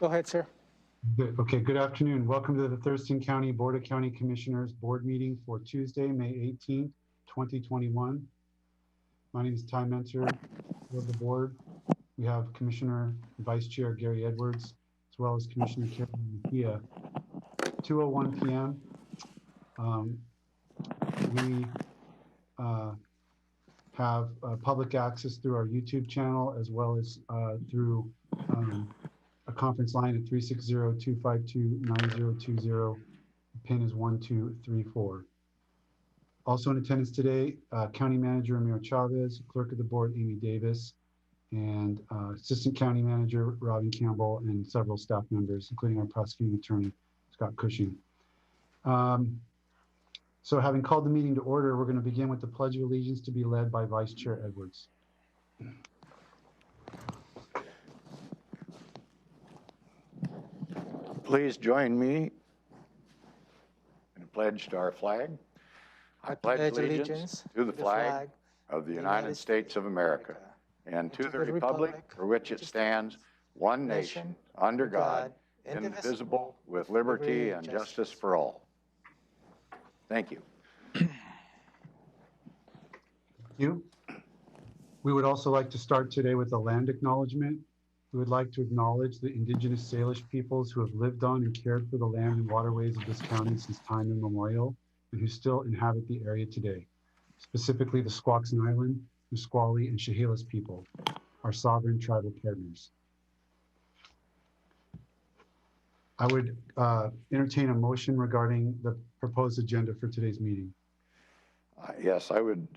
Go ahead, sir. Good. Okay, good afternoon. Welcome to the Thurston County Board of County Commissioners Board Meeting for Tuesday, May 18th, 2021. My name is Ty Mentor of the board. We have Commissioner and Vice Chair Gary Edwards, as well as Commissioner Karen Mejia. 2:01 p.m. We have public access through our YouTube channel, as well as through a conference line at 360-252-9020. The PIN is 1234. Also in attendance today, County Manager Amir Chavez, Clerk of the Board Amy Davis, and Assistant County Manager Robin Campbell, and several staff members, including our Prosecuting Attorney Scott Cushing. So having called the meeting to order, we're going to begin with the Pledge of Allegiance to be led by Vice Chair Edwards. Please join me in a pledge to our flag. I pledge allegiance to the flag of the United States of America and to the republic for which it stands, one nation, under God, indivisible, with liberty and justice for all. Thank you. Thank you. We would also like to start today with a land acknowledgement. We would like to acknowledge the indigenous Salish peoples who have lived on and cared for the land and waterways of this county since time immemorial, and who still inhabit the area today, specifically the Squaxin Island, Nisqually, and Chehalis people, our sovereign tribal partners. I would entertain a motion regarding the proposed agenda for today's meeting. Yes, I would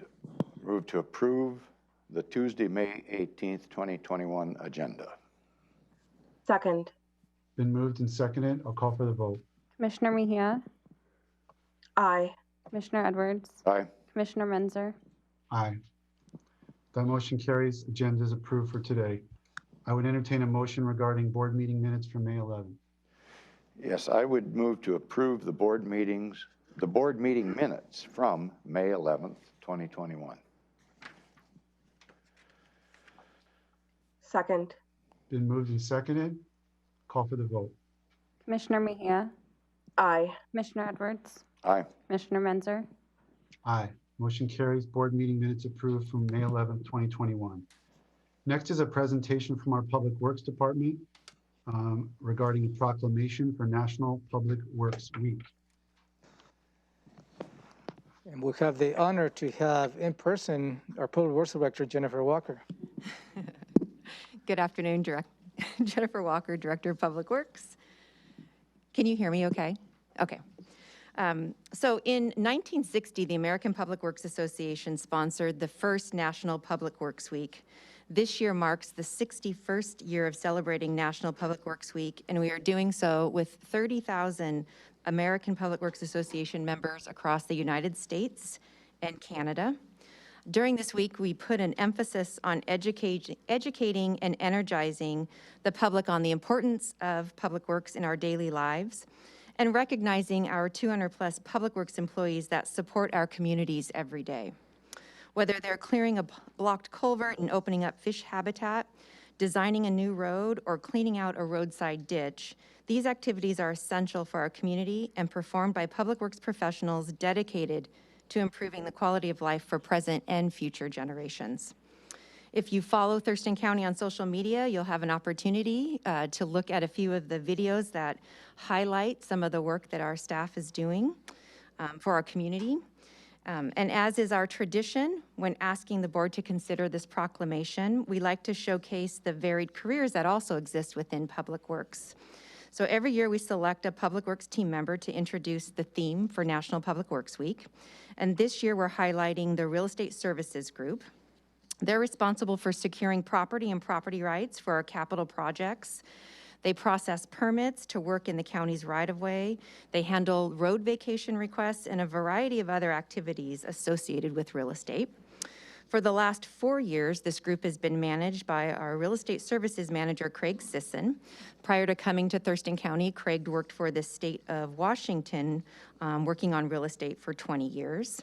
move to approve the Tuesday, May 18th, 2021 agenda. Second. Been moved and seconded. I'll call for the vote. Commissioner Mejia? Aye. Commissioner Edwards? Aye. Commissioner Menzer? Aye. That motion carries. Agenda is approved for today. I would entertain a motion regarding board meeting minutes from May 11th. Yes, I would move to approve the board meeting minutes from May 11th, 2021. Second. Been moved and seconded. Call for the vote. Commissioner Mejia? Aye. Commissioner Edwards? Aye. Commissioner Menzer? Aye. Motion carries. Board meeting minutes approved from May 11th, 2021. Next is a presentation from our Public Works Department regarding a proclamation for National Public Works Week. And we have the honor to have in person our Public Works Director, Jennifer Walker. Good afternoon, Jennifer Walker, Director of Public Works. Can you hear me okay? Okay. So in 1960, the American Public Works Association sponsored the first National Public Works Week. This year marks the 61st year of celebrating National Public Works Week, and we are doing so with 30,000 American Public Works Association members across the United States and Canada. During this week, we put an emphasis on educating and energizing the public on the importance of public works in our daily lives, and recognizing our 200+ public works employees that support our communities every day. Whether they're clearing a blocked culvert and opening up fish habitat, designing a new road, or cleaning out a roadside ditch, these activities are essential for our community and performed by public works professionals dedicated to improving the quality of life for present and future generations. If you follow Thurston County on social media, you'll have an opportunity to look at a few of the videos that highlight some of the work that our staff is doing for our community. And as is our tradition, when asking the board to consider this proclamation, we like to showcase the varied careers that also exist within Public Works. So every year we select a Public Works team member to introduce the theme for National Public Works Week. And this year we're highlighting the Real Estate Services Group. They're responsible for securing property and property rights for our capital projects. They process permits to work in the county's right-of-way. They handle road vacation requests and a variety of other activities associated with real estate. For the last 4 years, this group has been managed by our real estate services manager, Craig Sisson. Prior to coming to Thurston County, Craig worked for the state of Washington, working on real estate for 20 years.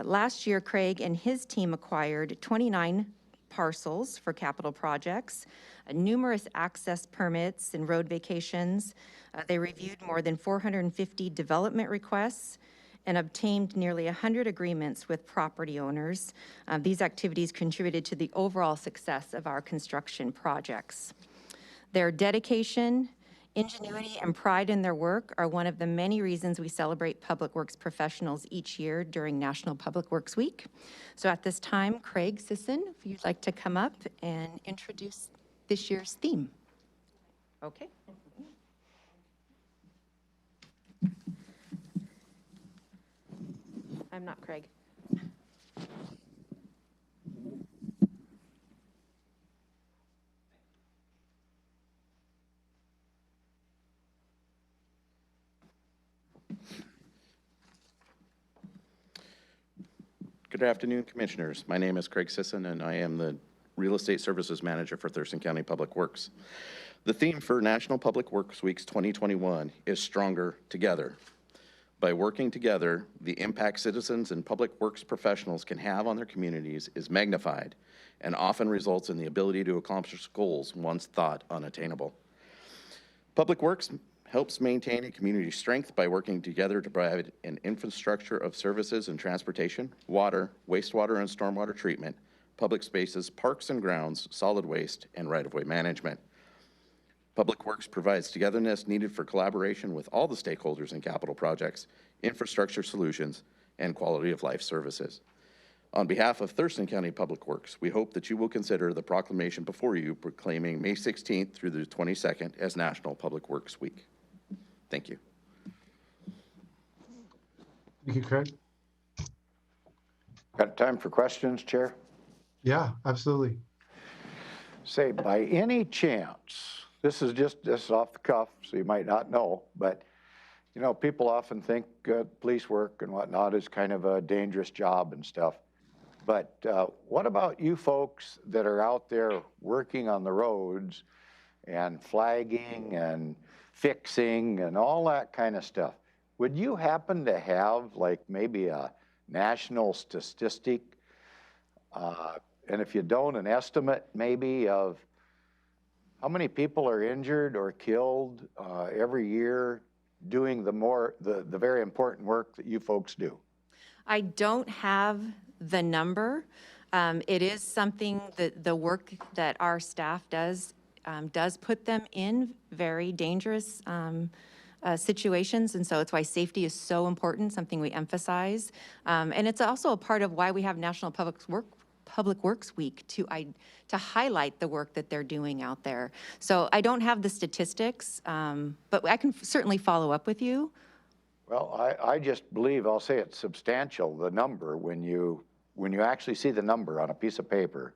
Last year, Craig and his team acquired 29 parcels for capital projects, numerous access permits and road vacations. They reviewed more than 450 development requests and obtained nearly 100 agreements with property owners. These activities contributed to the overall success of our construction projects. Their dedication, ingenuity, and pride in their work are one of the many reasons we celebrate Public Works professionals each year during National Public Works Week. So at this time, Craig Sisson, if you'd like to come up and introduce this year's theme. Okay. I'm not Craig. Good afternoon, Commissioners. My name is Craig Sisson, and I am the Real Estate Services Manager for Thurston County Public Works. The theme for National Public Works Weeks 2021 is Stronger Together. By working together, the impact citizens and public works professionals can have on their communities is magnified and often results in the ability to accomplish goals once thought unattainable. Public Works helps maintain a community strength by working together to provide an infrastructure of services and transportation, water, wastewater and stormwater treatment, public spaces, parks and grounds, solid waste, and right-of-way management. Public Works provides togetherness needed for collaboration with all the stakeholders in capital projects, infrastructure solutions, and quality of life services. On behalf of Thurston County Public Works, we hope that you will consider the proclamation before you proclaiming May 16th through the 22nd as National Public Works Week. Thank you. Thank you, Craig. Got time for questions, Chair? Yeah, absolutely. Say, by any chance, this is off the cuff, so you might not know, but you know, people often think police work and whatnot is kind of a dangerous job and stuff. But what about you folks that are out there working on the roads and flagging and fixing and all that kind of stuff? Would you happen to have like maybe a national statistic, and if you don't, an estimate maybe of how many people are injured or killed every year doing the very important work that you folks do? I don't have the number. It is something that the work that our staff does put them in very dangerous situations, and so it's why safety is so important, something we emphasize. And it's also a part of why we have National Public Works Week to highlight the work that they're doing out there. So I don't have the statistics, but I can certainly follow up with you. Well, I just believe, I'll say it's substantial, the number, when you actually see the number on a piece of paper,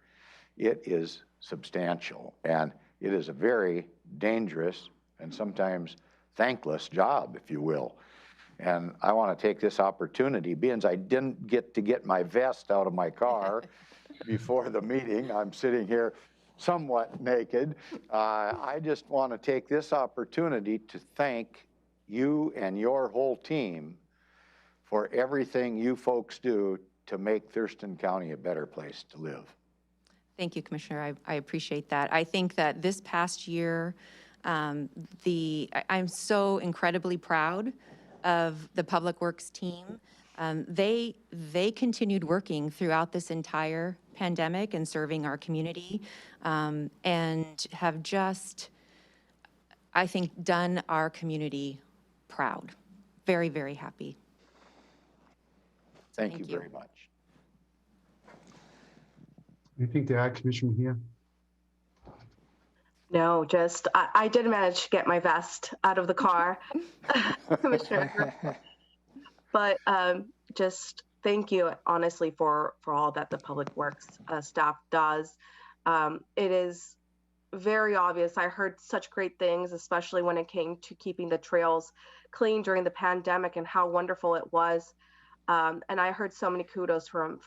it is substantial. And it is a very dangerous and sometimes thankless job, if you will. And I want to take this opportunity, being I didn't get to get my vest out of my car before the meeting, I'm sitting here somewhat naked. I just want to take this opportunity to thank you and your whole team for everything you folks do to make Thurston County a better place to live. Thank you, Commissioner. I appreciate that. I think that this past year, I'm so incredibly proud of the Public Works team. They continued working throughout this entire pandemic and serving our community, and have just, I think, done our community proud. Very, very happy. Thank you very much. Anything to add, Commissioner Mejia? No, just I did manage to get my vest out of the car, Commissioner. But just thank you, honestly, for all that the Public Works staff does. It is very obvious. I heard such great things, especially when it came to keeping the trails clean during the pandemic and how wonderful it was. And I heard so many kudos from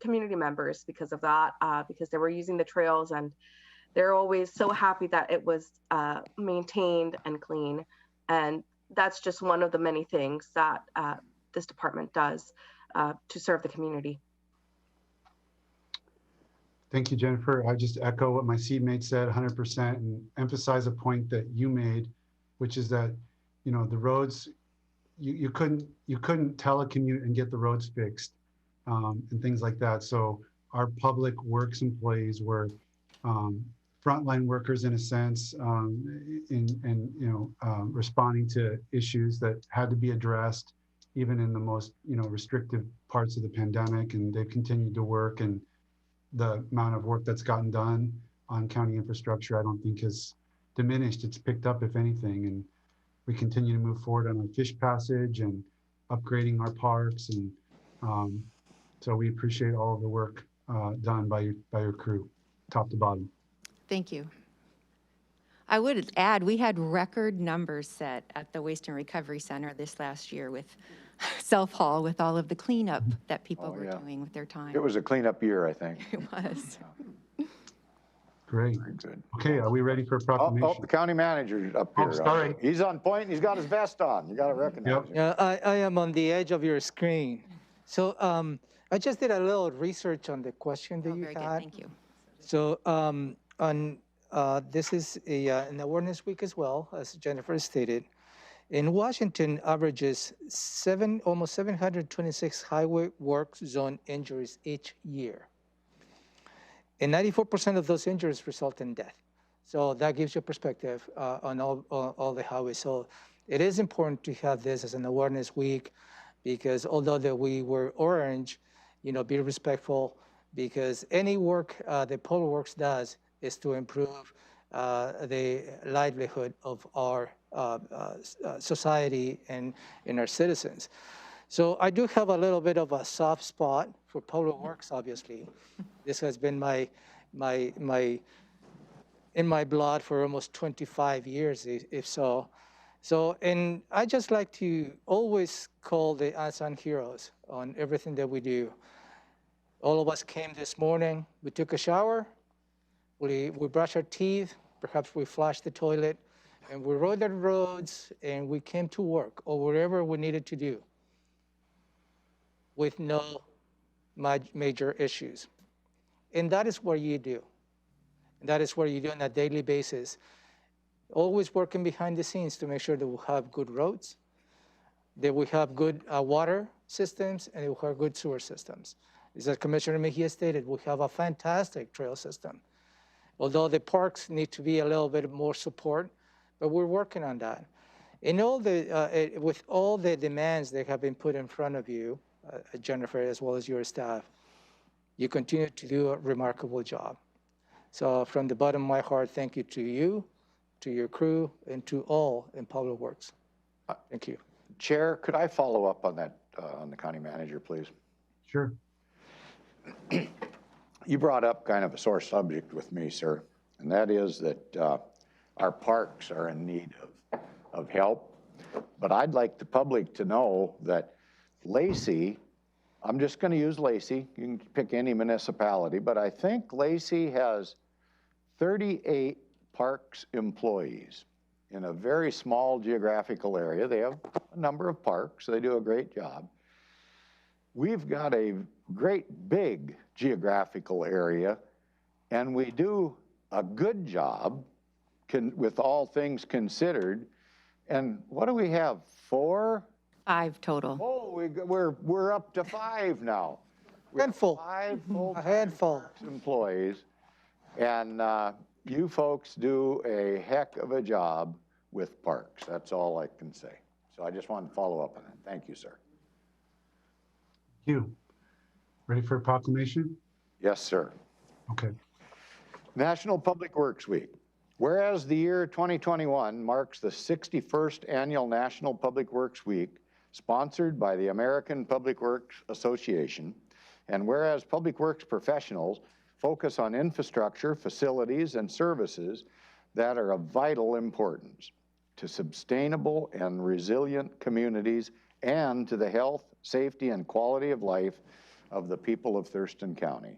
community members because of that, because they were using the trails and they're always so happy that it was maintained and clean. And that's just one of the many things that this department does to serve the community. Thank you, Jennifer. I just echo what my seatmate said 100% and emphasize a point that you made, which is that, you know, the roads, you couldn't telecommute and get the roads fixed and things like that. So our public works employees were frontline workers in a sense, responding to issues that had to be addressed, even in the most, you know, restrictive parts of the pandemic. And they've continued to work, and the amount of work that's gotten done on county infrastructure, I don't think has diminished. It's picked up, if anything, and we continue to move forward on our fish passage and upgrading our parks. And so we appreciate all of the work done by your crew, top to bottom. Thank you. I would add, we had record numbers set at the Waste and Recovery Center this last year with self-haul, with all of the cleanup that people were doing with their time. It was a cleanup year, I think. It was. Great. Very good. Okay, are we ready for a proclamation? Oh, the county manager's up here. Oh, sorry. He's on point, and he's got his vest on. You got to recognize him. Yeah, I am on the edge of your screen. So I just did a little research on the question that you Very good, had. thank you. So this is an awareness week as well, as Jennifer stated. In Washington, averages almost 726 highway work zone injuries each year. And 94% of those injuries result in death. So that gives you perspective on all the highways. So it is important to have this as an awareness week, because although that we were orange, you know, be respectful, because any work that Public Works does is to improve the livelihood of our society and our citizens. So I do have a little bit of a soft spot for Public Works, obviously. This has been in my blood for almost 25 years, if so. So, and I just like to always call the unsung heroes on everything that we do. All of us came this morning, we took a shower, we brushed our teeth, perhaps we flushed the toilet, and we rode the roads, and we came to work or wherever we needed to do with no major issues. And that is what you do. And that is what you do on a daily basis. Always working behind the scenes to make sure that we have good roads, that we have good water systems, and that we have good sewer systems. As Commissioner Mejia stated, we have a fantastic trail system. Although the parks need to be a little bit more support, but we're working on that. In all the, with all the demands that have been put in front of you, Jennifer, as well as your staff, you continue to do a remarkable job. So from the bottom of my heart, thank you to you, to your crew, and to all in Public Works. Thank you. Chair, could I follow up on that, on the county manager, please? Sure. You brought up kind of a sore subject with me, sir, and that is that our parks are in need of help. But I'd like the public to know that Lacey, I'm just going to use Lacey, you can pick any municipality, but I think Lacey has 38 parks employees in a very small geographical area. They have a number of parks, they do a great job. We've got a great big geographical area, and we do a good job with all things considered. And what do we have, 4? 5 total. Oh, we're up to 5 now. We have Handful. 5 full-time A handful. parks employees, and you folks do a heck of a job with parks. That's all I can say. So I just wanted to follow up on that. Thank you, sir. You ready for a proclamation? Yes, sir. Okay. National Public Works Week. Whereas the year 2021 marks the 61st annual National Public Works Week, sponsored by the American Public Works Association, and whereas public works professionals focus on infrastructure, facilities, and services that are of vital importance to sustainable and resilient communities and to the health, safety, and quality of life of the people of Thurston County.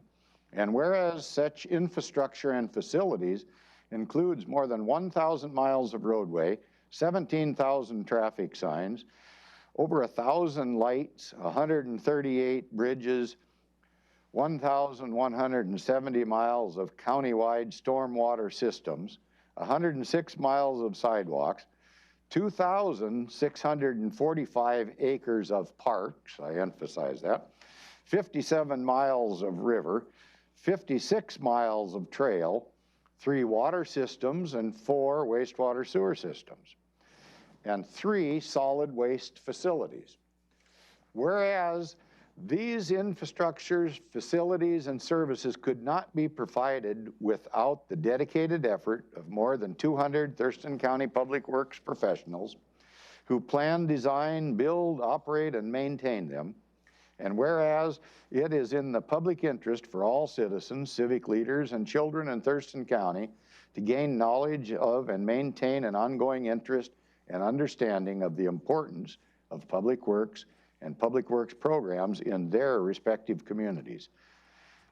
And whereas such infrastructure and facilities includes more than 1,000 miles of roadway, 17,000 traffic signs, over 1,000 lights, 138 bridges, 1,170 miles of countywide stormwater systems, 106 miles of sidewalks, 2,645 acres of parks, I emphasize that, 57 miles of river, 56 miles of trail, 3 water systems and 4 wastewater sewer systems, and 3 solid waste facilities. Whereas these infrastructures, facilities, and services could not be provided without the dedicated effort of more than 200 Thurston County Public Works professionals who plan, design, build, operate, and maintain them. And whereas it is in the public interest for all citizens, civic leaders, and children in Thurston County to gain knowledge of and maintain an ongoing interest and understanding of the importance of public works and public works programs in their respective communities.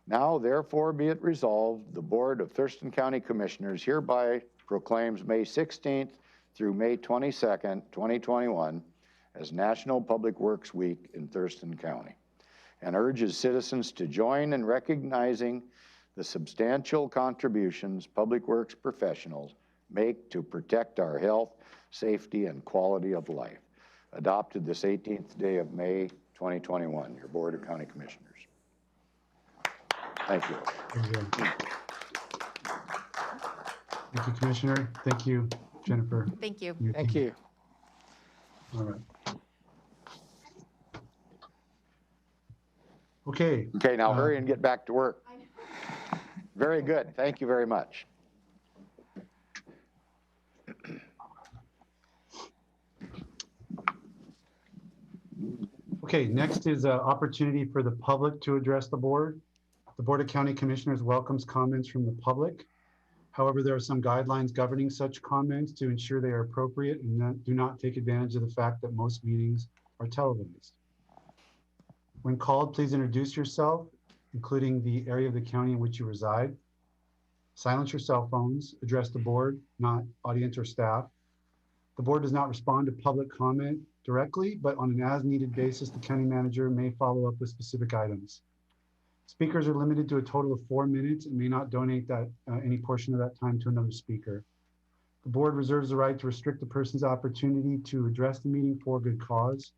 Now, therefore, be it resolved, the Board of Thurston County Commissioners hereby proclaims May 16th through May 22nd, 2021 as National Public Works Week in Thurston County, and urges citizens to join in recognizing the substantial contributions public works professionals make to protect our health, safety, and quality of life. Adopted this 18th day of May, 2021, your Board of County Commissioners. Thank you. Thank you, Commissioner. Thank you, Jennifer. Thank you. Thank you. All right. Okay. Okay, now hurry and get back to work. Very good. Thank you very much. Okay, next is an opportunity for the public to address the board. The Board of County Commissioners welcomes comments from the public. However, there are some guidelines governing such comments to ensure they are appropriate and do not take advantage of the fact that most meetings are televised. When called, please introduce yourself, including the area of the county in which you reside. Silence your cell phones, address the board, not audience or staff. The board does not respond to public comment directly, but on an as-needed basis, the county manager may follow up with specific items. Speakers are limited to a total of 4 minutes and may not donate any portion of that time to another speaker. The board reserves the right to restrict the person's opportunity to address the meeting for good cause.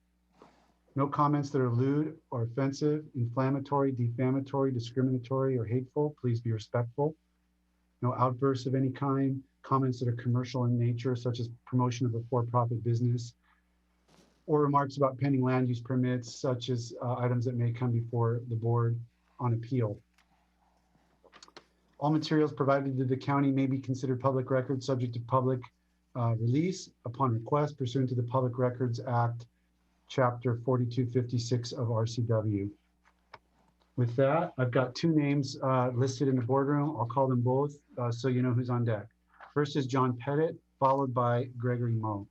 No comments that are lewd or offensive, inflammatory, defamatory, discriminatory, or hateful. Please be respectful. No outbursts of any kind, comments that are commercial in nature, such as promotion of a for-profit business, or remarks about pending land use permits, such as items that may come before the board on appeal. All materials provided to the county may be considered public records subject to public release upon request pursuant to the Public Records Act, Chapter 4256 of RCW. With that, I've got 2 names listed in the boardroom. I'll call them both so you know who's on deck. First is John Pettit, followed by Gregory Moe.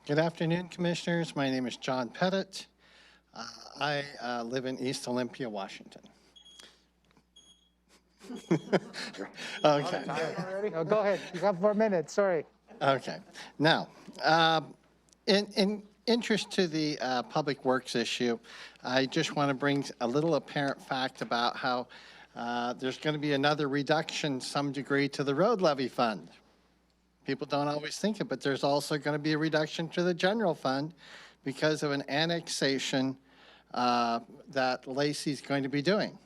Good afternoon, Commissioners. My name is John Pettit. I live in East Olympia, Washington. Okay. No, go ahead. You got 4 minutes. Sorry. Okay. Now, in interest to the public works issue, I just want to bring a little apparent fact about how there's going to be another reduction, some degree, to the road levy fund. People don't always think it, but there's also going to be a reduction to the general fund because of an annexation that Lacey's going to be doing.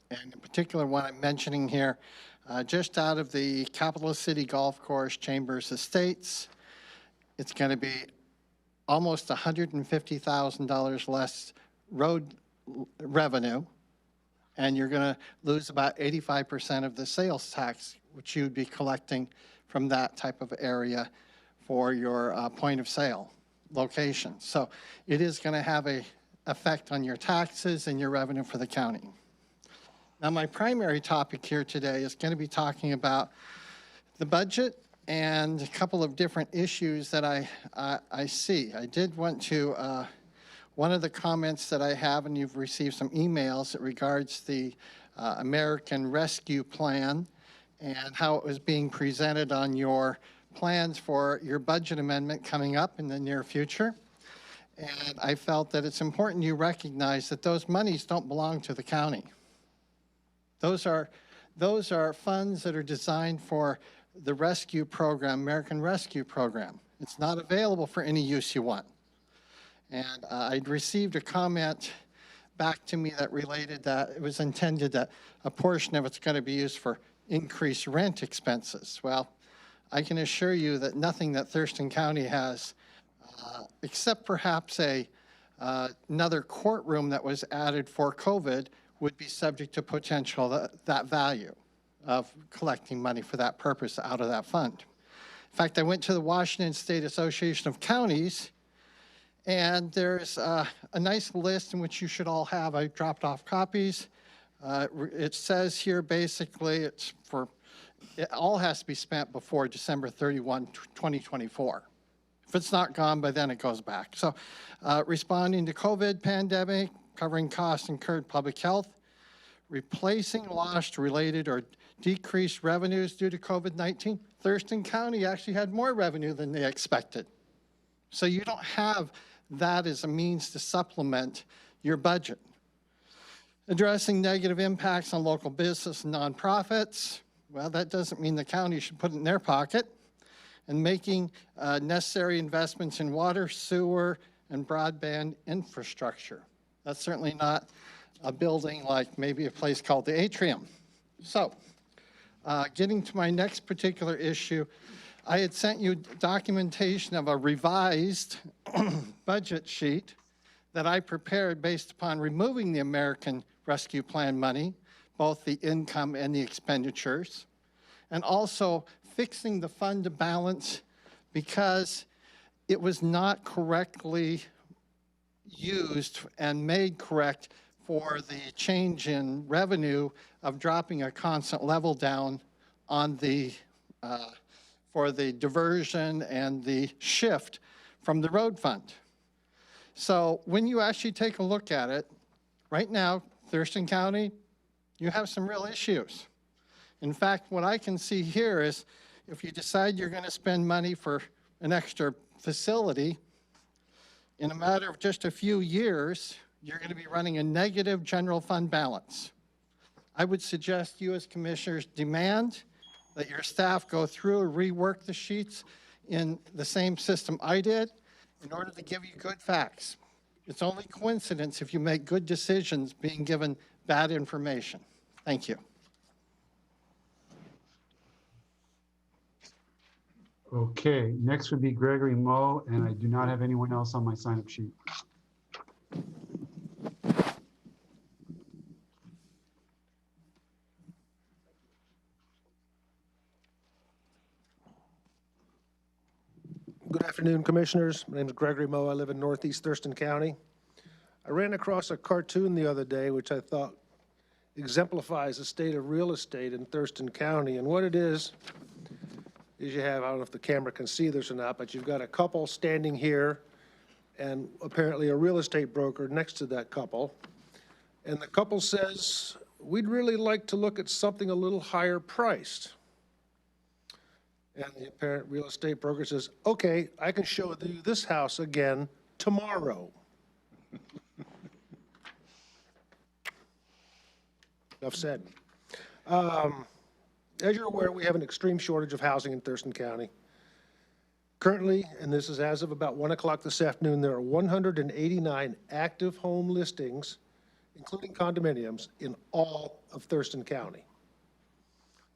And in particular, what I'm mentioning here, just out of the Capital City Golf Course Chambers Estates, it's going to be almost $150,000 less road revenue, and you're going to lose about 85% of the sales tax, which you'd be collecting from that type of area for your point of sale location. So it is going to have an effect on your taxes and your revenue for the county. Now, my primary topic here today is going to be talking about the budget and a couple of different issues that I see. I did want to, one of the comments that I have, and you've received some emails that regards the American Rescue Plan and how it was being presented on your plans for your budget amendment coming up in the near future. And I felt that it's important you recognize that those monies don't belong to the county. Those are funds that are designed for the rescue program, American Rescue Program. It's not available for any use you want. And I'd received a comment back to me that related that it was intended that a portion of it's going to be used for increased rent expenses. Well, I can assure you that nothing that Thurston County has, except perhaps another courtroom that was added for COVID, would be subject to potential that value of collecting money for that purpose out of that fund. In fact, I went to the Washington State Association of Counties, and there's a nice list in which you should all have. I dropped off copies. It says here basically it all has to be spent before December 31, 2024. If it's not gone by then, it goes back. So responding to COVID pandemic, covering costs incurred public health, replacing lost, related, or decreased revenues due to COVID-19. Thurston County actually had more revenue than they expected. So you don't have that as a means to supplement your budget. Addressing negative impacts on local business and nonprofits. Well, that doesn't mean the county should put it in their pocket. And making necessary investments in water, sewer, and broadband infrastructure. That's certainly not a building like maybe a place called the Atrium. So, getting to my next particular issue, I had sent you documentation of a revised budget sheet that I prepared based upon removing the American Rescue Plan money, both the income and the expenditures, and also fixing the fund to balance because it was not correctly used and made correct for the change in revenue of dropping a constant level down on the for the diversion and the shift from the road fund. So when you actually take a look at it, right now, Thurston County, you have some real issues. In fact, what I can see here is if you decide you're going to spend money for an extra facility, in a matter of just a few years, you're going to be running a negative general fund balance. I would suggest you as commissioners demand that your staff go through and rework the sheets in the same system I did in order to give you good facts. It's only coincidence if you make good decisions being given bad information. Thank you. Okay, next would be Gregory Moe, and I do not have anyone else on my sign-up sheet. Good afternoon, Commissioners. My name is Gregory Moe. I live in Northeast Thurston County. I ran across a cartoon the other day, which I thought exemplifies the state of real estate in Thurston County. And what it is you have, I don't know if the camera can see this or not, but you've got a couple standing here and apparently a real estate broker next to that couple. And the couple says, we'd really like to look at something a little higher priced. And the apparent real estate broker says, okay, I can show you this house again tomorrow. Enough said. As you're aware, we have an extreme shortage of housing in Thurston County. Currently, and this is as of about 1 o'clock this afternoon, there are 189 active home listings, including condominiums, in all of Thurston County.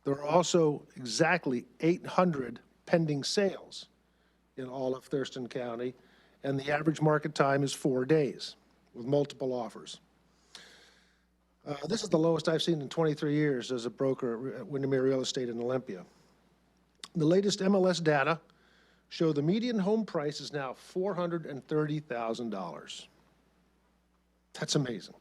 There are also exactly 800 pending sales in all of Thurston County, and the average market time is 4 days with multiple offers. This is the lowest I've seen in 23 years as a broker at Windermere Real Estate in Olympia. The latest MLS data show the median home price is now $430,000. That's amazing.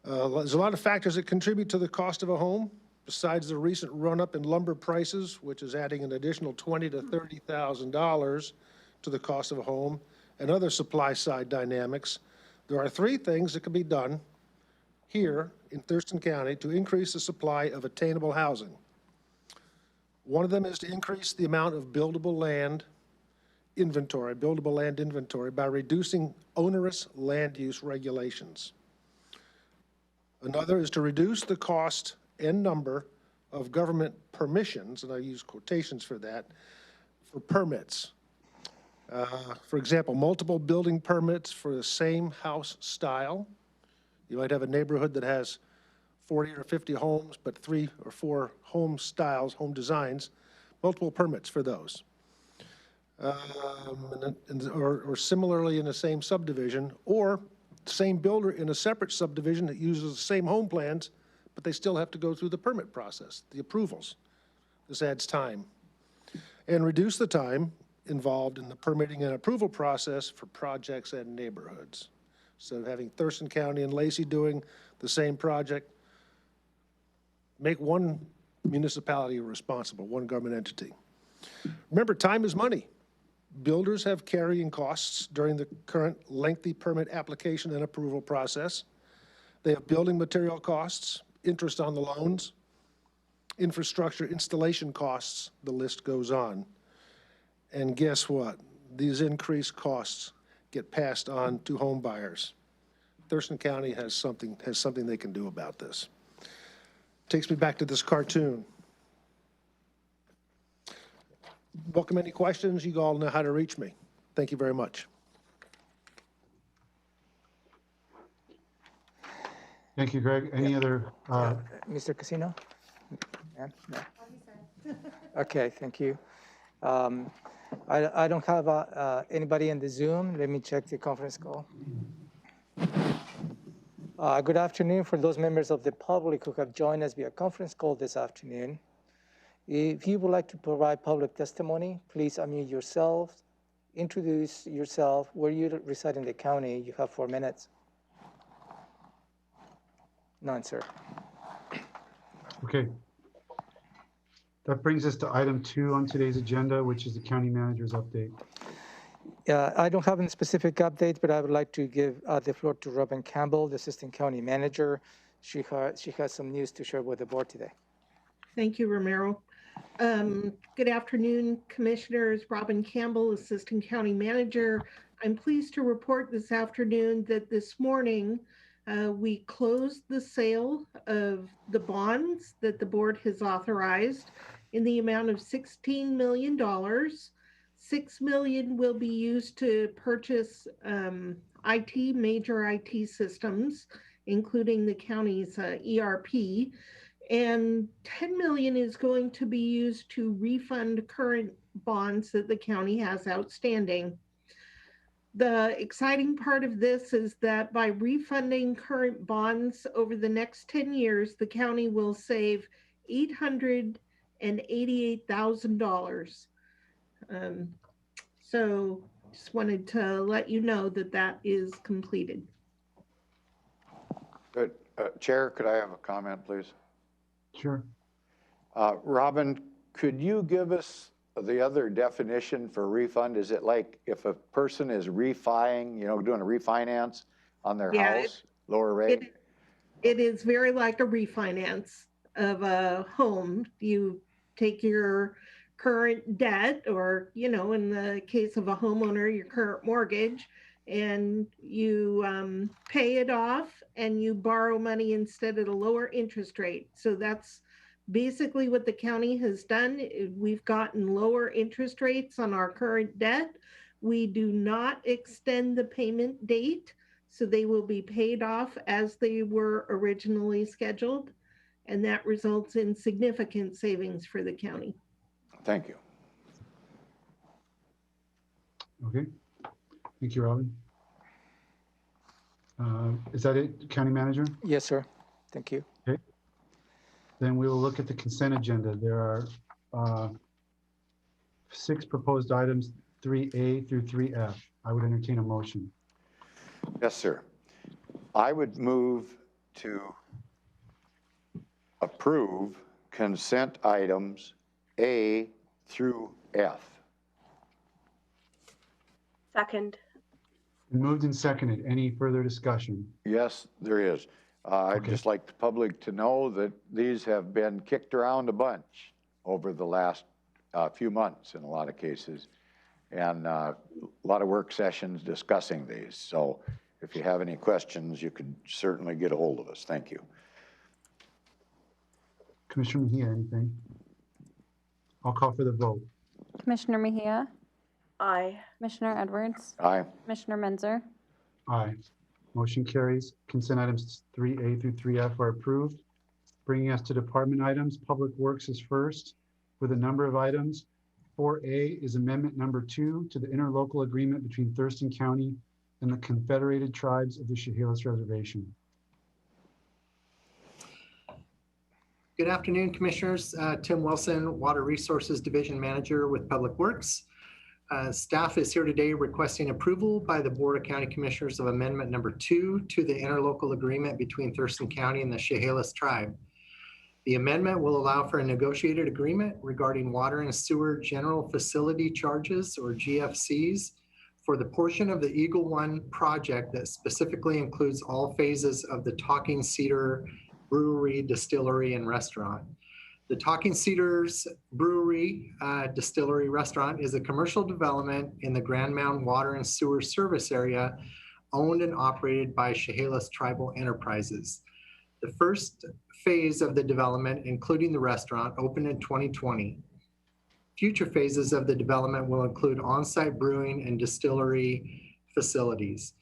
There's a lot of factors that contribute to the cost of a home. Besides the recent run-up in lumber prices, which is adding an additional $20,000 to $30,000 to the cost of a home, and other supply-side dynamics, there are 3 things that can be done here in Thurston County to increase the supply of attainable housing. One of them is to increase the amount of buildable land inventory by reducing onerous land use regulations. Another is to reduce the cost and number of government permissions, and I use quotations for that, for permits. For example, multiple building permits for the same house style. You might have a neighborhood that has 40 or 50 homes, but 3 or 4 home styles, home designs, multiple permits for those. Or similarly in the same subdivision, or same builder in a separate subdivision that uses the same home plans, but they still have to go through the permit process, the approvals. This adds time. And reduce the time involved in the permitting and approval process for projects and neighborhoods. So having Thurston County and Lacey doing the same project, make one municipality responsible, one government entity. Remember, time is money. Builders have carrying costs during the current lengthy permit application and approval process. They have building material costs, interest on the loans, infrastructure installation costs, the list goes on. And guess what? These increased costs get passed on to home buyers. Thurston County has something they can do about this. Takes me back to this cartoon. Welcome any questions. You all know how to reach me. Thank you very much. Thank you, Greg. Any other? Mr. Casino? Yeah, no. Okay, thank you. I don't have anybody in the Zoom. Let me check the conference call. Good afternoon for those members of the public who have joined us via conference call this afternoon. If you would like to provide public testimony, please unmute yourself, introduce yourself, where you reside in the county. You have 4 minutes. None, sir. Okay. That brings us to item 2 on today's agenda, which is the county manager's update. I don't have any specific updates, but I would like to give the floor to Robin Campbell, the Assistant County Manager. She has some news to share with the board today. Thank you, Romero. Good afternoon, Commissioners. Robin Campbell, Assistant County Manager. I'm pleased to report this afternoon that this morning we closed the sale of the bonds that the board has authorized in the amount of $16 million. $6 million will be used to purchase major IT systems, including the county's ERP. And $10 million is going to be used to refund current bonds that the county has outstanding. The exciting part of this is that by refunding current bonds over the next 10 years, the county will save $888,000. So just wanted to let you know that that is completed. Good. Chair, could I have a comment, please? Sure. Robin, could you give us the other definition for refund? Is it like if a person is refining, doing a refinance on their house, lower rate? It is very like a refinance of a home. You take your current debt or, in the case of a homeowner, your current mortgage, and you pay it off and you borrow money instead at a lower interest rate. So that's basically what the county has done. We've gotten lower interest rates on our current debt. We do not extend the payment date, so they will be paid off as they were originally scheduled, and that results in significant savings for the county. Thank you. Okay. Thank you, Robin. Is that it, County Manager? Yes, sir. Thank you. Okay. Then we will look at the consent agenda. There are 6 proposed items, 3A through 3F. I would entertain a motion. Yes, sir. I would move to approve consent items A through F. Second. Moved and seconded. Any further discussion? Yes, there is. I'd Okay. just like the public to know that these have been kicked around a bunch. over the last few months in a lot of cases, and a lot of work sessions discussing these. So if you have any questions, you can certainly get a hold of us. Thank you. Commissioner Mejia, anything? I'll call for the vote. Commissioner Mejia, Aye. Commissioner Edwards, Aye. Commissioner Menzer, Aye. Motion carries. Consent items 3A through 3F are approved. Bringing us to department items, Public Works is first with a number of items. 4A is amendment number 2 to the interlocal agreement between Thurston County and the Confederated Tribes of the Chehalis Reservation. Good afternoon, Commissioners. Tim Wilson, Water Resources Division Manager with Public Works. Staff is here today requesting approval by the Board of County Commissioners of Amendment number 2 to the interlocal agreement between Thurston County and the Chehalis Tribe. The amendment will allow for a negotiated agreement regarding water and sewer general facility charges, or GFCs, for the portion of the Eagle One project that specifically includes all phases of the Talking Cedar Brewery, Distillery, and Restaurant. The Talking Cedars Brewery, Distillery, Restaurant is a commercial development in the Grand Mound Water and Sewer Service Area owned and operated by Chehalis Tribal Enterprises. The first phase of the development, including the restaurant, opened in 2020. Future phases of the development will include on-site brewing and distillery facilities.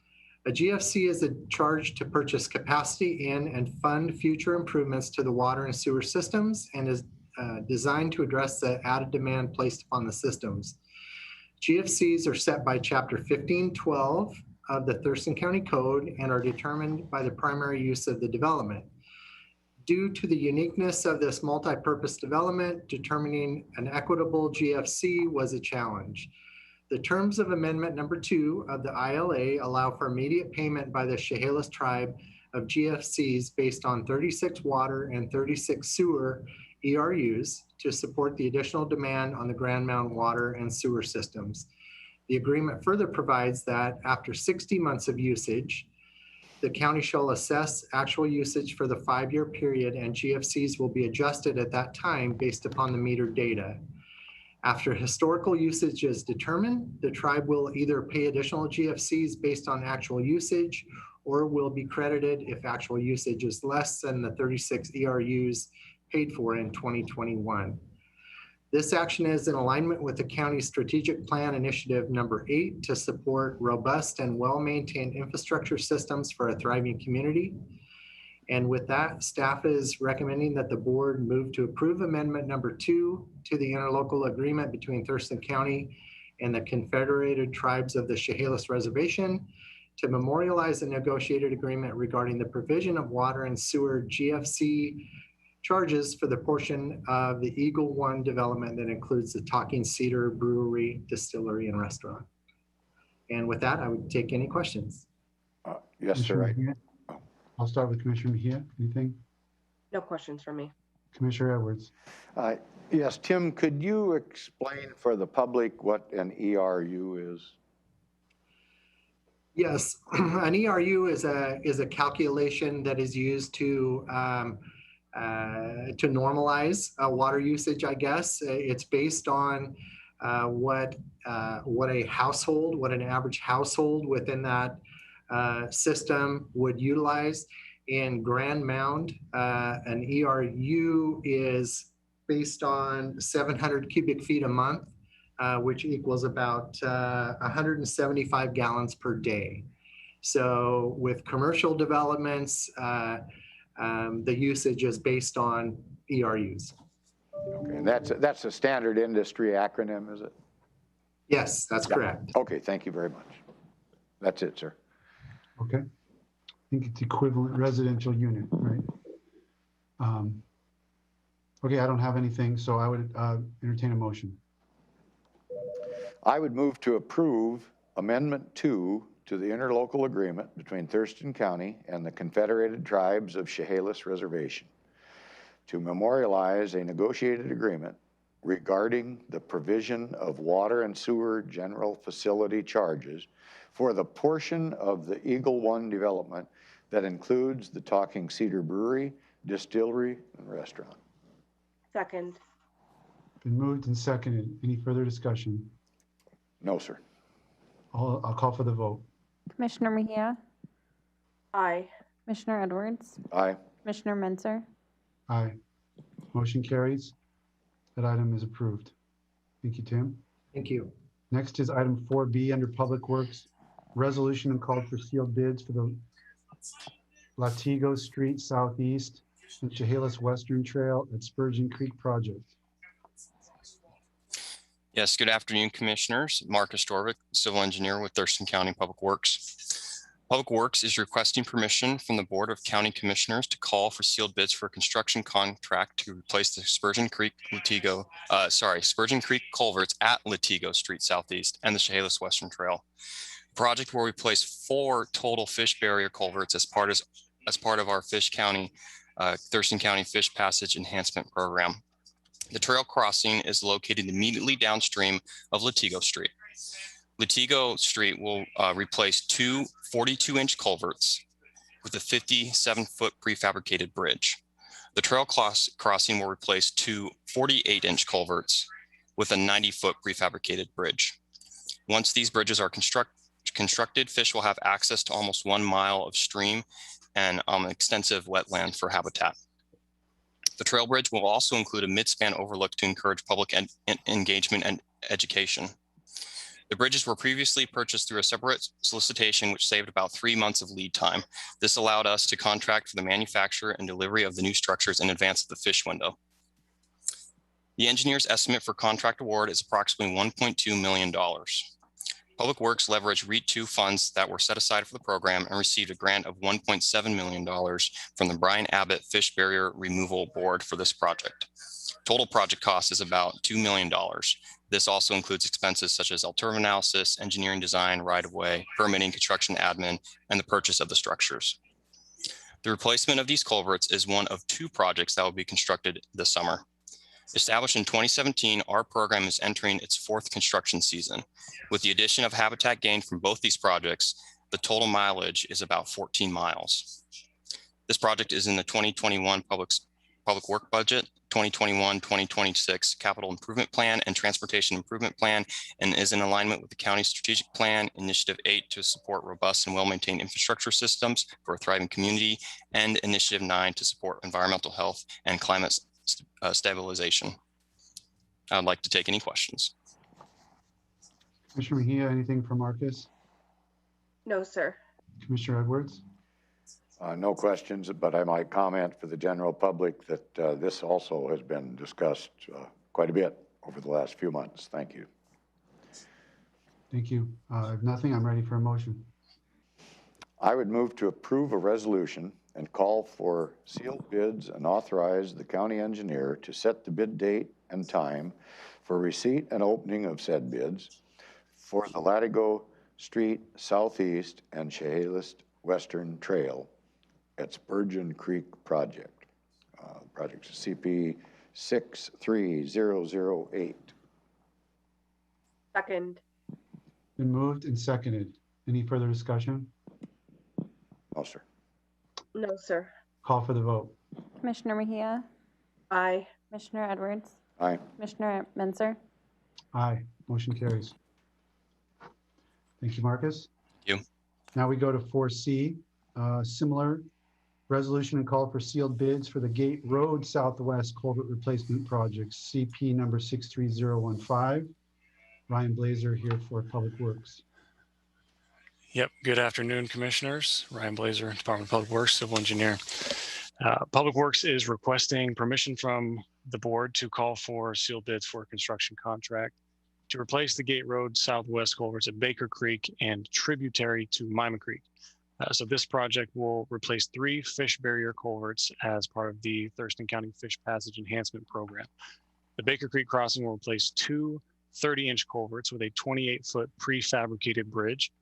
A GFC is a charge to purchase capacity in and fund future improvements to the water and sewer systems and is designed to address the added demand placed upon the systems. GFCs are set by Chapter 1512 of the Thurston County Code and are determined by the primary use of the development. Due to the uniqueness of this multi-purpose development, determining an equitable GFC was a challenge. The terms of amendment number 2 of the ILA allow for immediate payment by the Chehalis tribe of GFCs based on 36 water and 36 sewer ERUs to support the additional demand on the Grand Mound water and sewer systems. The agreement further provides that after 60 months of usage, the county shall assess actual usage for the 5-year period, and GFCs will be adjusted at that time based upon the meter data. After historical usage is determined, the tribe will either pay additional GFCs based on actual usage or will be credited if actual usage is less than the 36 ERUs paid for in 2021. This action is in alignment with the county's strategic plan initiative number 8 to support robust and well-maintained infrastructure systems for a thriving community. And with that, staff is recommending that the board move to approve amendment number 2 to the interlocal agreement between Thurston County and the Confederated Tribes of the Chehalis Reservation to memorialize the negotiated agreement regarding the provision of water and sewer GFC charges for the portion of the Eagle One development that includes the Talking Cedar Brewery, Distillery, and Restaurant. And with that, I would take any questions. Yes, sir. I'll start with Commissioner Mejia. Anything? No questions for me. Commissioner Edwards. Yes, Tim, could you explain for the public what an ERU is? Yes, an ERU is a calculation that is used to normalize water usage, I guess. It's based on what an average household within that system would utilize. In Grand Mound, an ERU is based on 700 cubic feet a month, which equals about 175 gallons per day. So with commercial developments, the usage is based on ERUs. Okay, and that's a standard industry acronym, is it? Yes, that's correct. Okay, thank you very much. That's it, sir. Okay. I think it's equivalent residential unit, right? Okay, I don't have anything, so I would entertain a motion. I would move to approve Amendment 2 to the interlocal agreement between Thurston County and the Confederated Tribes of Chehalis Reservation to memorialize a negotiated agreement regarding the provision of water and sewer general facility charges for the portion of the Eagle One development that includes the Talking Cedar Brewery, Distillery, and Restaurant. Second. Been moved and seconded. Any further discussion? No, sir. I'll call for the vote. Commissioner Mejia, Aye. Commissioner Edwards, Aye. Commissioner Menzer, Aye. Motion carries. That item is approved. Thank you, Tim. Thank you. Next is item 4B under Public Works. Resolution and call for sealed bids for the Latigo Street Southeast and Chehalis Western Trail at Spurgeon Creek project. Yes, good afternoon, Commissioners. Marcus Dorvick, Civil Engineer with Thurston County Public Works. Public Works is requesting permission from the Board of County Commissioners to call for sealed bids for a construction contract to replace the Spurgeon Creek culverts at Latigo Street Southeast and the Chehalis Western Trail. The project will replace 4 total fish barrier culverts as part of our Thurston County Fish Passage Enhancement Program. The trail crossing is located immediately downstream of Latigo Street. Latigo Street will replace 2 42-inch culverts with a 57-foot prefabricated bridge. The trail crossing will replace 2 48-inch culverts with a 90-foot prefabricated bridge. Once these bridges are constructed, fish will have access to almost 1 mile of stream and extensive wetland for habitat. The trail bridge will also include a mid-span overlook to encourage public engagement and education. The bridges were previously purchased through a separate solicitation, which saved about 3 months of lead time. This allowed us to contract for the manufacture and delivery of the new structures in advance of the fish window. The engineer's estimate for contract award is approximately $1.2 million. Public Works leveraged REAP 2 funds that were set aside for the program and received a grant of $1.7 million from the Brian Abbott Fish Barrier Removal Board for this project. Total project cost is about $2 million. This also includes expenses such as alternative analysis, engineering design, right-of-way, permitting, construction admin, and the purchase of the structures. The replacement of these culverts is one of 2 projects that will be constructed this summer. Established in 2017, our program is entering its 4th construction season. With the addition of habitat gained from both these projects, the total mileage is about 14 miles. This project is in the 2021 public work budget, 2021-2026 capital improvement plan and transportation improvement plan, and is in alignment with the county strategic plan, initiative 8 to support robust and well-maintained infrastructure systems for a thriving community, and initiative 9 to support environmental health and climate stabilization. I'd like to take any questions. Commissioner Mejia, anything for Marcus? No, sir. Commissioner Edwards? No questions, but I might comment for the general public that this also has been discussed quite a bit over the last few months. Thank you. Thank you. If nothing, I'm ready for a motion. I would move to approve a resolution and call for sealed bids and authorize the county engineer to set the bid date and time for receipt and opening of said bids for the Latigo Street Southeast and Chehalis Western Trail at Spurgeon Creek project. Project is CP 63008. Second. Been moved and seconded. Any further discussion? No, sir. No, sir. Call for the vote. Commissioner Mejia, Aye. Commissioner Edwards, Aye. Commissioner Menzer, Aye. Motion carries. Thank you, Marcus. Thank you. Now we go to 4C, similar resolution and call for sealed bids for the Gate Road Southwest Culvert Replacement Project, CP number 63015. Ryan Blazer here for Public Works. Yep. Good afternoon, Commissioners. Ryan Blazer, Department of Public Works, Civil Engineer. Public Works is requesting permission from the board to call for sealed bids for a construction contract to replace the Gate Road Southwest culverts at Baker Creek and tributary to Mima Creek. So this project will replace 3 fish barrier culverts as part of the Thurston County Fish Passage Enhancement Program. The Baker Creek crossing will replace 2 30-inch culverts with a 28-foot prefabricated bridge.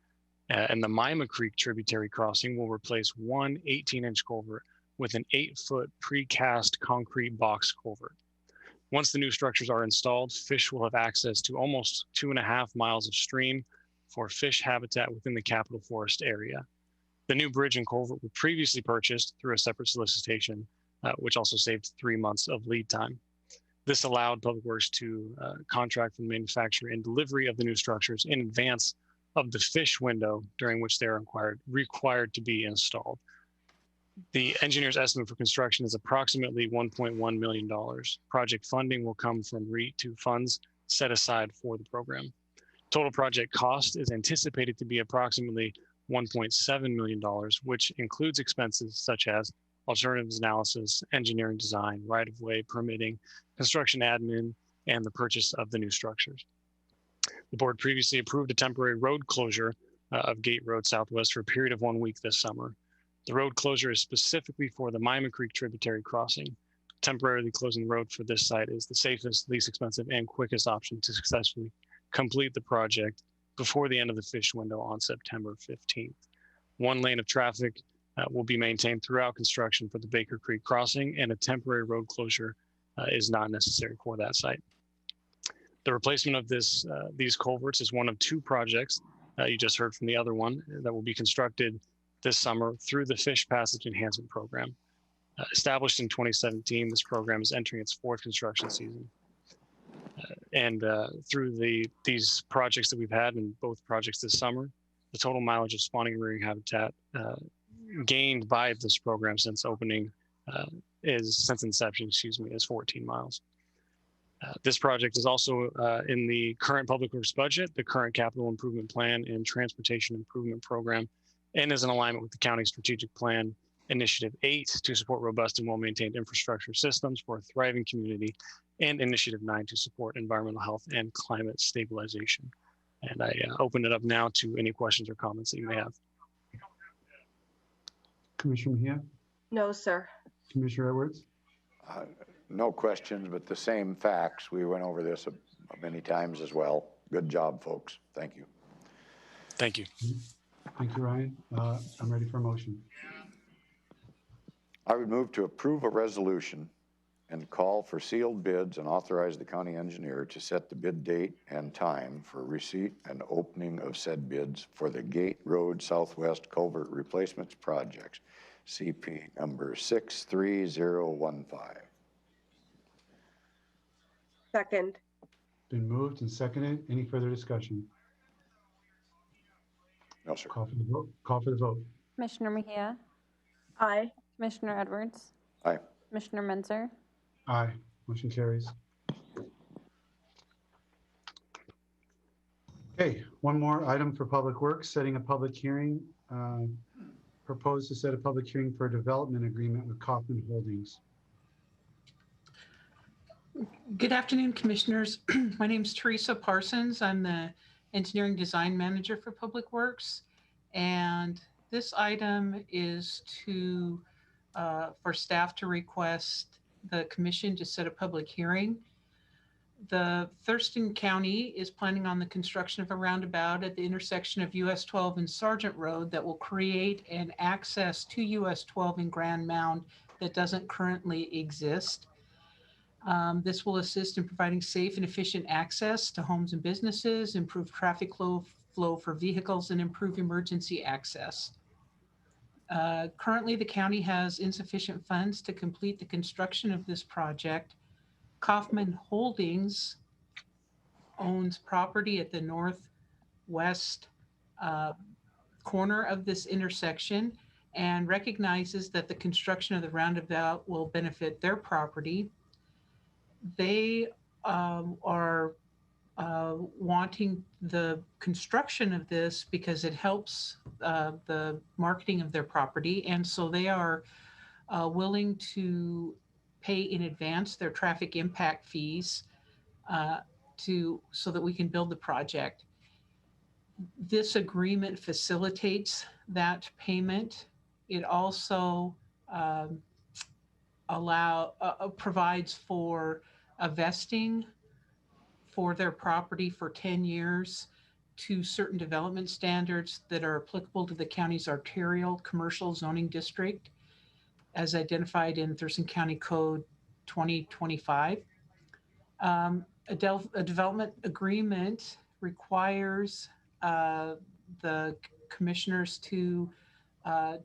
And the Mima Creek tributary crossing will replace 1 18-inch culvert with an 8-foot precast concrete box culvert. Once the new structures are installed, fish will have access to almost 2.5 miles of stream for fish habitat within the Capitol Forest area. The new bridge and culvert were previously purchased through a separate solicitation, which also saved 3 months of lead time. This allowed Public Works to contract for the manufacture and delivery of the new structures in advance of the fish window during which they are required to be installed. The engineer's estimate for construction is approximately $1.1 million. Project funding will come from REIT 2 funds set aside for the program. Total project cost is anticipated to be approximately $1.7 million, which includes expenses such as alternatives analysis, engineering design, right-of-way permitting, construction admin, and the purchase of the new structures. The board previously approved a temporary road closure of Gate Road Southwest for a period of 1 week this summer. The road closure is specifically for the Mima Creek tributary crossing. Temporarily closing the road for this site is the safest, least expensive, and quickest option to successfully complete the project before the end of the fish window on September 15th. One lane of traffic will be maintained throughout construction for the Baker Creek crossing, and a temporary road closure is not necessary for that site. The replacement of these culverts is one of 2 projects you just heard from the other one that will be constructed this summer through the Fish Passage Enhancement Program. Established in 2017, this program is entering its 4th construction season. Through these projects that we've had in both projects this summer, the total mileage of spawning and rearing habitat gained by this program since inception, is 14 miles. This project is also in the current Public Works budget, the current capital improvement plan, and transportation improvement program, and is in alignment with the county strategic plan initiative 8 to support robust and well-maintained infrastructure systems for a thriving community, and initiative 9 to support environmental health and climate stabilization. And I open it up now to any questions or comments that you may have. Commissioner Mejia? No, sir. Commissioner Edwards? No questions, but the same facts. We went over this many times as well. Good job, folks. Thank you. Thank you. Thank you, Ryan. I'm ready for a motion. I would move to approve a resolution and call for sealed bids and authorize the county engineer to set the bid date and time for receipt and opening of said bids for the Gate Road Southwest Culvert Replacements Projects, CP number 63015. Second. Been moved and seconded. Any further discussion? No, sir. Call for the vote. Call for the vote. Commissioner Mejia, Aye. Commissioner Edwards, Aye. Commissioner Menzer, Aye. Motion carries. Okay, one more item for Public Works, setting a public hearing. Proposed to set a public hearing for a development agreement with Kaufman Holdings. Good afternoon, Commissioners. My name is Teresa Parsons. I'm the Engineering Design Manager for Public Works. And this item is for staff to request the commission to set a public hearing. The Thurston County is planning on the construction of a roundabout at the intersection of US 12 and Sargent Road that will create an access to US 12 in Grand Mound that doesn't currently exist. This will assist in providing safe and efficient access to homes and businesses, improve traffic flow for vehicles, and improve emergency access. Currently, the county has insufficient funds to complete the construction of this project. Kaufman Holdings owns property at the northwest corner of this intersection and recognizes that the construction of the roundabout will benefit their property. They are wanting the construction of this because it helps the marketing of their property. And so they are willing to pay in advance their traffic impact fees so that we can build the project. This agreement facilitates that payment. It also provides for a vesting for their property for 10 years to certain development standards that are applicable to the county's arterial commercial zoning district as identified in Thurston County Code 2025. A development agreement requires the commissioners to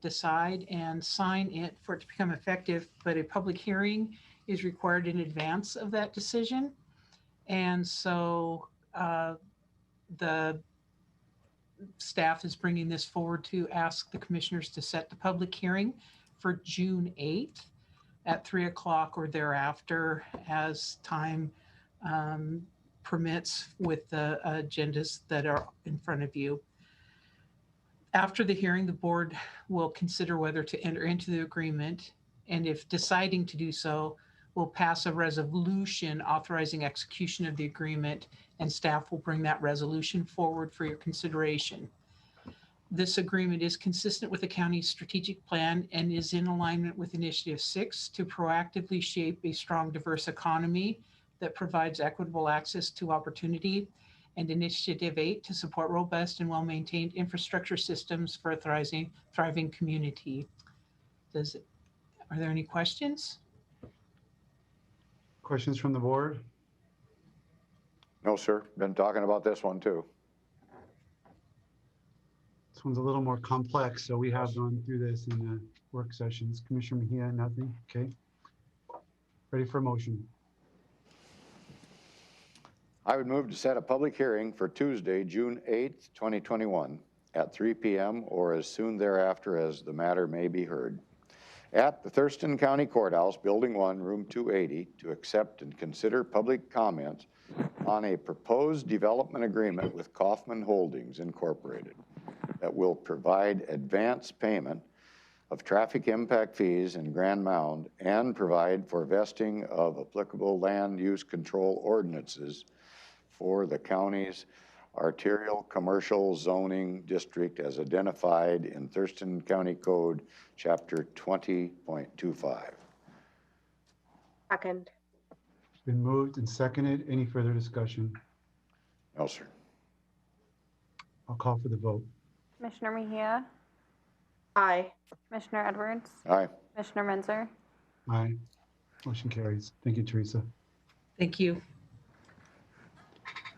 decide and sign it for it to become effective, but a public hearing is required in advance of that decision. And so the staff is bringing this forward to ask the commissioners to set the public hearing for June 8th at 3 o'clock or thereafter as time permits with the agendas that are in front of you. After the hearing, the board will consider whether to enter into the agreement, and if deciding to do so, will pass a resolution authorizing execution of the agreement, and staff will bring that resolution forward for your consideration. This agreement is consistent with the county's strategic plan and is in alignment with Initiative 6 to proactively shape a strong, diverse economy that provides equitable access to opportunity, and Initiative 8 to support robust and well-maintained infrastructure systems for a thriving community. Are there any questions? Questions from the board? No, sir. Been talking about this one too. This one's a little more complex, so we have gone through this in the work sessions. Commissioner Mejia, nothing? Okay. Ready for a motion? I would move to set a public hearing for Tuesday, June 8th, 2021 at 3 p.m. or as soon thereafter as the matter may be heard at the Thurston County Courthouse, Building 1, Room 280, to accept and consider public comments on a proposed development agreement with Kaufman Holdings Incorporated that will provide advance payment of traffic impact fees in Grand Mound and provide for vesting of applicable land use control ordinances for the county's arterial commercial zoning district as identified in Thurston County Code, Chapter 20.25. Second. It's been moved and seconded. Any further discussion? No, sir. I'll call for the vote. Commissioner Mejia, Aye. Commissioner Edwards, Aye. Commissioner Menzer, Aye. Motion carries. Thank you, Teresa. Thank you.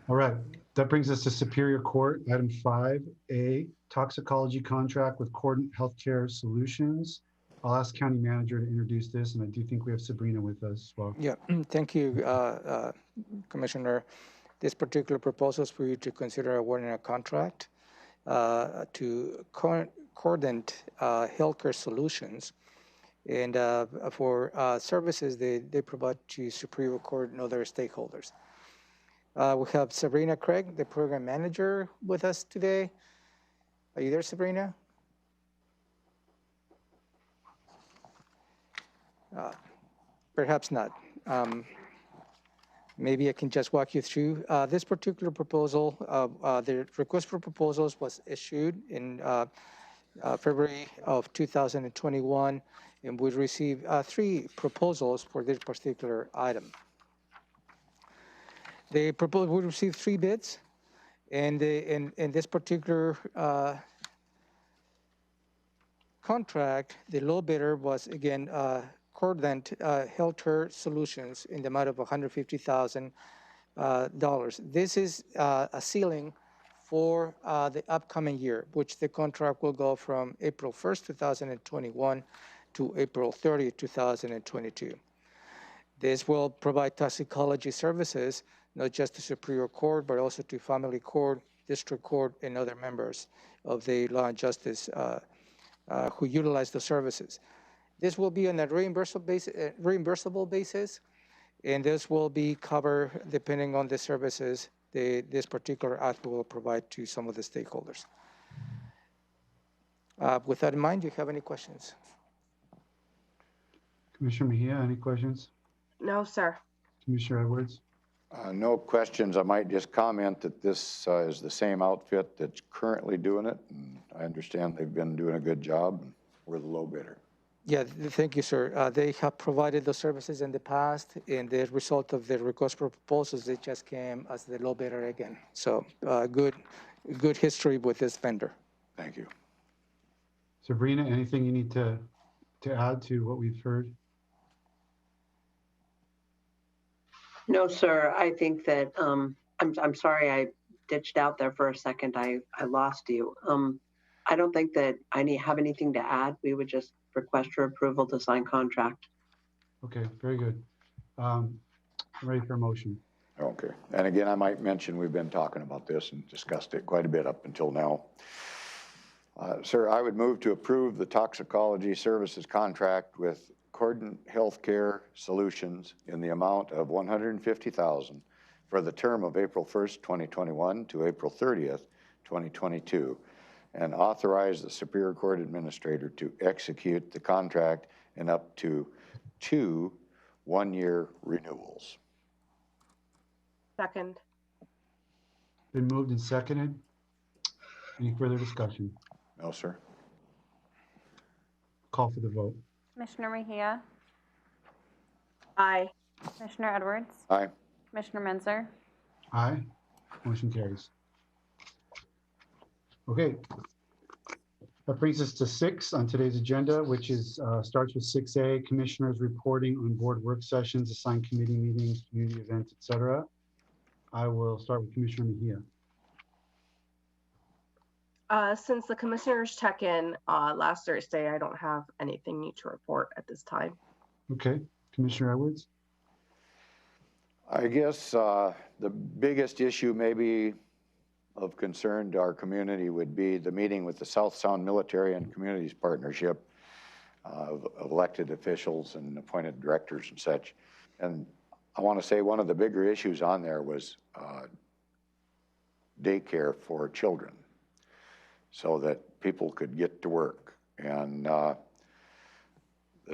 All right, that brings us to Superior Court. Item 5A, toxicology contract with Cordant Healthcare Solutions. I'll ask County Manager to introduce this, and I do think we have Sabrina with us as well. Yeah, thank you, Commissioner. This particular proposal is for you to consider awarding a contract to Cordant Healthcare Solutions, and for services they provide to Superior Court and other stakeholders. We have Sabrina Craig, the program manager, with us today. Are you there, Sabrina? Perhaps not. Maybe I can just walk you through this particular proposal. The request for proposals was issued in February of 2021, and we received 3 proposals for this particular item. We received 3 bids, and in this particular contract, the low bidder was again Cordant Healthcare Solutions in the amount of $150,000. This is a ceiling for the upcoming year, which the contract will go from April 1st, 2021 to April 30th, 2022. This will provide toxicology services, not just to Superior Court, but also to Family Court, District Court, and other members of the law and justice who utilize the services. This will be on a reimbursable basis, and this will be covered depending on the services this particular act will provide to some of the stakeholders. With that in mind, do you have any questions? Commissioner Mejia, any questions? No, sir. Commissioner Edwards? No questions. I might just comment that this is the same outfit that's currently doing it. And I understand they've been doing a good job. And we're the low bidder. Yeah, thank you, sir. They have provided those services in the past, and the result of the request for proposals, they just came as the low bidder again. So good history with this vendor. Thank you. Sabrina, anything you need to add to what we've heard? No, sir. I think that I'm sorry I ditched out there for a second. I lost you. I don't think that I have anything to add. We would just request your approval to sign contract. Okay, very good. I'm ready for a motion. Okay. And again, I might mention we've been talking about this and discussed it quite a bit up until now. Sir, I would move to approve the toxicology services contract with Cordon Healthcare Solutions in the amount of $150,000 for the term of April 1st, 2021 to April 30th, 2022, and authorize the Superior Court Administrator to execute the contract in up to 2 one-year renewals. Second. Been moved and seconded. Any further discussion? No, sir. Call for the vote. Commissioner Mejia, Aye. Commissioner Edwards, Aye. Commissioner Menzer, Aye. Motion carries. Okay. That brings us to 6 on today's agenda, which is starts with 6A, Commissioners reporting on board work sessions, assigned committee meetings, community events, etc. I will start with Commissioner Mejia. Since the commissioners check-in last Thursday, I don't have anything new to report at this time. Okay. Commissioner Edwards. I guess the biggest issue maybe of concern to our community would be the meeting with the South Sound Military and Communities Partnership of elected officials and appointed directors and such. And I want to say one of the bigger issues on there was daycare for children so that people could get to work. And the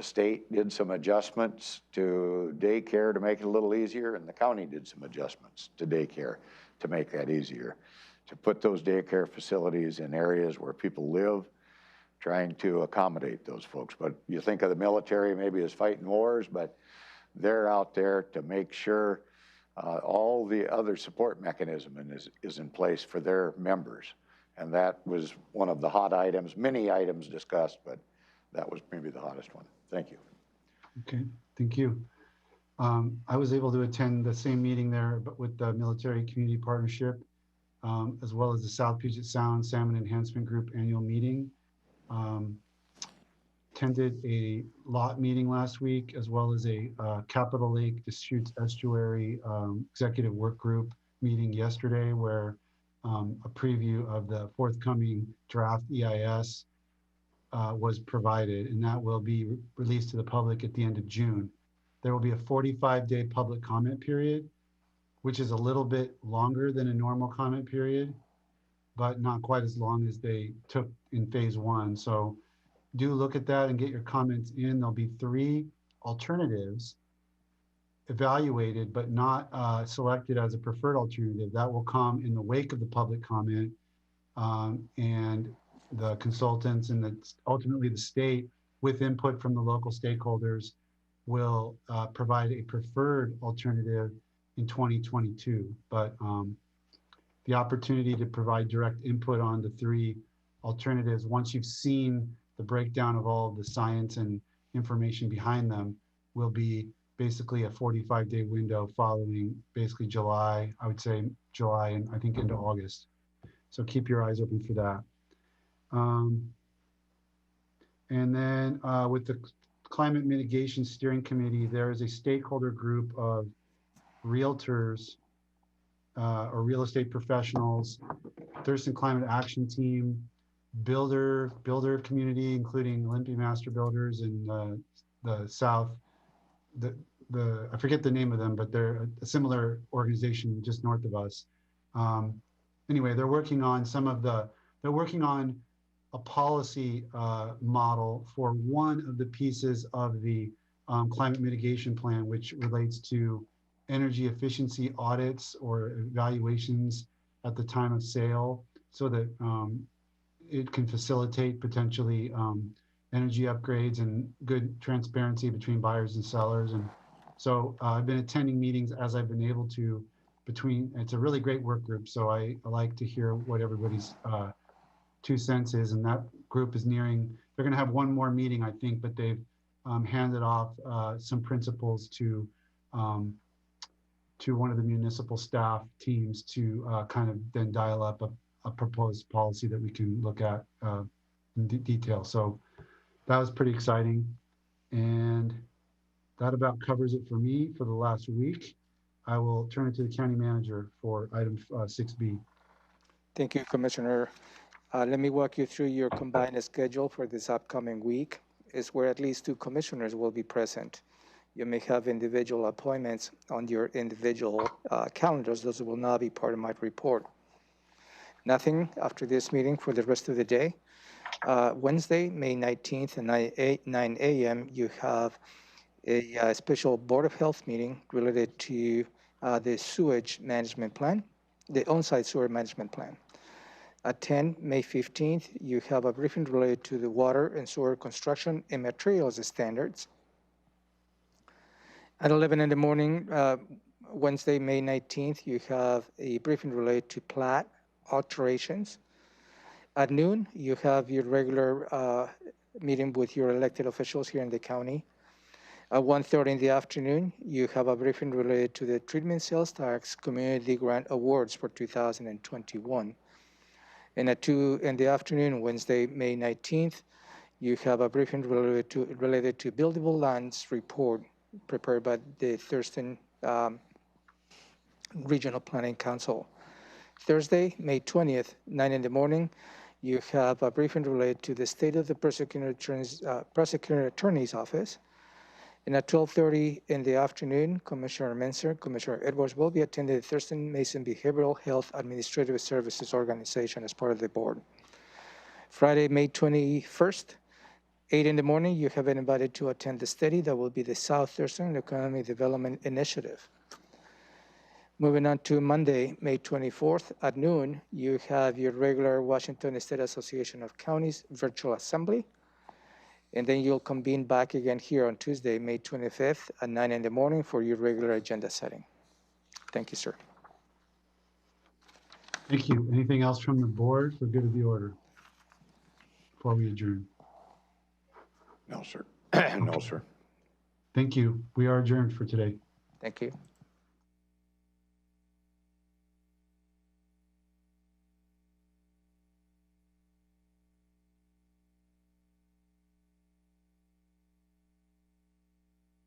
state did some adjustments to daycare to make it a little easier, and the county did some adjustments to daycare to make that easier, to put those daycare facilities in areas where people live, trying to accommodate those folks. But you think of the military maybe as fighting wars, but they're out there to make sure all the other support mechanism is in place for their members. And that was one of the hot items, many items discussed, but that was maybe the hottest one. Thank you. Okay, thank you. I was able to attend the same meeting there, but with the Military Community Partnership, as well as the South Puget Sound Salmon Enhancement Group annual meeting. Attended a lot meeting last week, as well as a Capitol Lake Deschutes Estuary executive work group meeting yesterday, where a preview of the forthcoming draft EIS was provided, and that will be released to the public at the end of June. There will be a 45-day public comment period, which is a little bit longer than a normal comment period, but not quite as long as they took in phase 1. So do look at that and get your comments in. There'll be 3 alternatives evaluated, but not selected as a preferred alternative. That will come in the wake of the public comment, and the consultants and ultimately the state, with input from the local stakeholders, will provide a preferred alternative in 2022. But the opportunity to provide direct input on the 3 alternatives, once you've seen the breakdown of all of the science and information behind them, will be basically a 45-day window following basically July, I would say July, and I think into August. So keep your eyes open for that. And then with the Climate Mitigation Steering Committee, there is a stakeholder group of realtors or real estate professionals, Thurston Climate Action Team, builder community, including Olympia Master Builders and the South. I forget the name of them, but they're a similar organization just north of us. Anyway, they're working on they're working on a policy model for one of the pieces of the climate mitigation plan, which relates to energy efficiency audits or evaluations at the time of sale, so that it can facilitate potentially energy upgrades and good transparency between buyers and sellers. And so I've been attending meetings as I've been able to it's a really great work group. So I like to hear what everybody's 2 cents is, and that group is they're gonna have one more meeting, I think, but they've handed off some principles to one of the municipal staff teams to kind of then dial up a proposed policy that we can look at in detail. So that was pretty exciting. And That about covers it for me for the last week. I will turn it to the county manager for item 6B. Thank you, Commissioner. Let me walk you through your combined schedule for this upcoming week. Is where at least 2 commissioners will be present. You may have individual appointments on your individual calendars. Those will not be part of my report. Nothing after this meeting for the rest of the day. Wednesday, May 19th at 9 a.m., you have a special Board of Health meeting related to the sewage management plan, the on-site sewer management plan. At 10, May 15th, you have a briefing related to the water and sewer construction and materials standards. At 11 in the morning, Wednesday, May 19th, you have a briefing related to plat alterations. At noon, you have your regular meeting with your elected officials here in the county. At 1:30 in the afternoon, you have a briefing related to the treatment sales tax community grant awards for 2021. And at 2 in the afternoon, Wednesday, May 19th, you have a briefing related to buildable lands report prepared by the Thurston Regional Planning Council. Thursday, May 20th, 9 in the morning, you have a briefing related to the state of the prosecutor attorney's office. And at 12:30 in the afternoon, Commissioner Menser, Commissioner Edwards will be attending the Thurston Mason Behavioral Health Administrative Services Organization as part of the board. Friday, May 21st, 8 in the morning, you have been invited to attend the study that will be the South Thurston Economic Development Initiative. Moving on to Monday, May 24th at noon, you have your regular Washington State Association of Counties virtual assembly. And then you'll convene back again here on Tuesday, May 25th at 9 in the morning for your regular agenda setting. Thank you, sir. Thank you. Anything else from the board for good of the order before we adjourn? No, sir. No, sir. Thank you. We are adjourned for today. Thank you.